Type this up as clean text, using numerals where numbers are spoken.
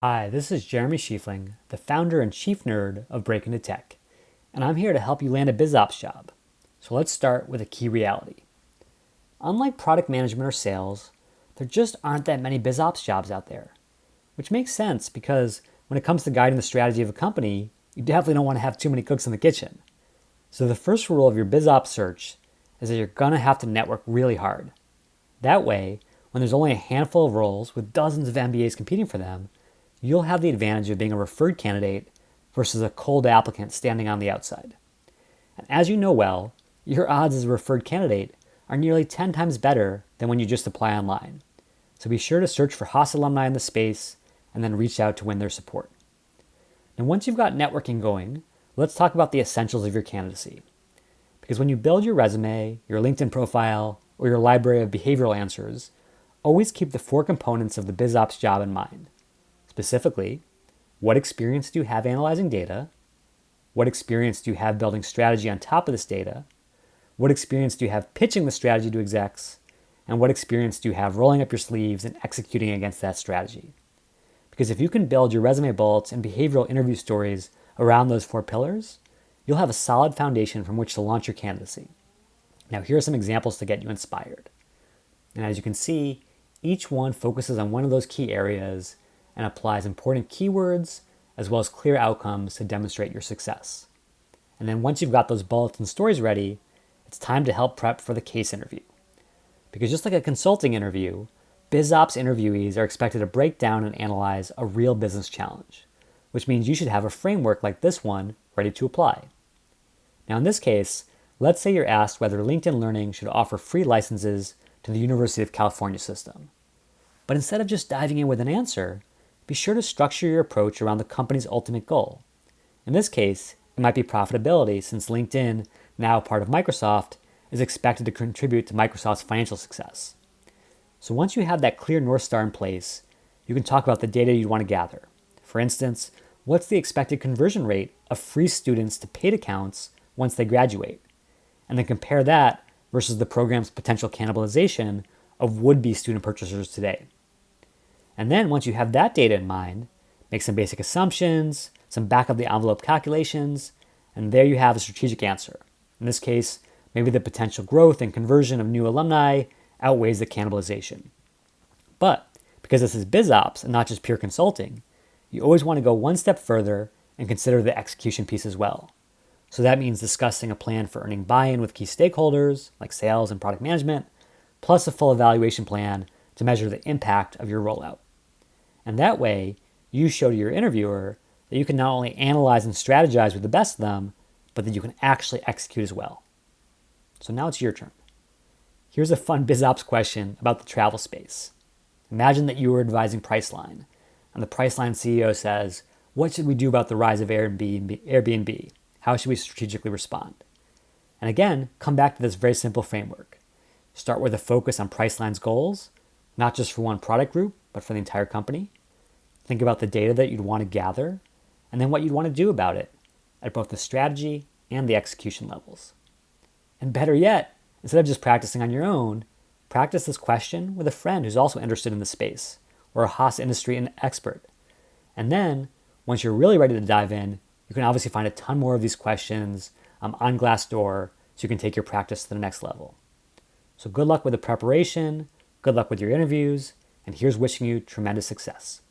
Hi, this is Jeremy Schiefling, the founder and chief nerd of Break Into Tech, and I'm here to help you land a BizOps job. So let's start with a key reality. Unlike product management or sales, there just aren't that many BizOps jobs out there, which makes sense because when it comes to guiding the strategy of a company, you definitely don't want to have too many cooks in the kitchen. So the first rule of your BizOps search is that you're going to have to network really hard. That way, when there's only a handful of roles with dozens of MBAs competing for them, you'll have the advantage of being a referred candidate versus a cold applicant standing on the outside. And as you know well, your odds as a referred candidate are nearly 10 times better than when you just apply online. So be sure to search for Haas alumni in the space and then reach out to win their support. And once you've got networking going, let's talk about the essentials of your candidacy. Because when you build your resume, your LinkedIn profile, or your library of behavioral answers, always keep the four components of the BizOps job in mind. Specifically, what experience do you have analyzing data? What experience do you have building strategy on top of this data? What experience do you have pitching the strategy to execs? And what experience do you have rolling up your sleeves and executing against that strategy? Because if you can build your resume bullets and behavioral interview stories around those four pillars, you'll have a solid foundation from which to launch your candidacy. Now, here are some examples to get you inspired. And as you can see, each one focuses on one of those key areas and applies important keywords as well as clear outcomes to demonstrate your success. And then once you've got those bullets and stories ready, it's time to help prep for the case interview. Because just like a consulting interview, BizOps interviewees are expected to break down and analyze a real business challenge, which means you should have a framework like this one ready to apply. Now in this case, let's say you're asked whether LinkedIn Learning should offer free licenses to the University of California system. But instead of just diving in with an answer, be sure to structure your approach around the company's ultimate goal. In this case, it might be profitability, since LinkedIn, now part of Microsoft, is expected to contribute to Microsoft's financial success. So once you have that clear North Star in place, you can talk about the data you want to gather. For instance, what's the expected conversion rate of free students to paid accounts once they graduate? And then compare that versus the program's potential cannibalization of would-be student purchasers today. And then once you have that data in mind, make some basic assumptions, some back of the envelope calculations, and there you have a strategic answer. In this case, maybe the potential growth and conversion of new alumni outweighs the cannibalization. But because this is BizOps and not just pure consulting, you always want to go one step further and consider the execution piece as well. So that means discussing a plan for earning buy-in with key stakeholders like sales and product management, plus a full evaluation plan to measure the impact of your rollout. And that way, you show to your interviewer that you can not only analyze and strategize with the best of them, but that you can actually execute as well. So now it's your turn. Here's a fun BizOps question about the travel space. Imagine that you were advising Priceline, and the Priceline CEO says, "What should we do about the rise of Airbnb? How should we strategically respond?" And again, come back to this very simple framework. Start with a focus on Priceline's goals, not just for one product group, but for the entire company. Think about the data that you'd want to gather, and then what you'd want to do about it at both the strategy and the execution levels. And better yet, instead of just practicing on your own, practice this question with a friend who's also interested in the space, or a Haas industry expert. And then, once you're really ready to dive in, you can obviously find a ton more of these questions on Glassdoor so you can take your practice to the next level. So good luck with the preparation, good luck with your interviews, and here's wishing you tremendous success.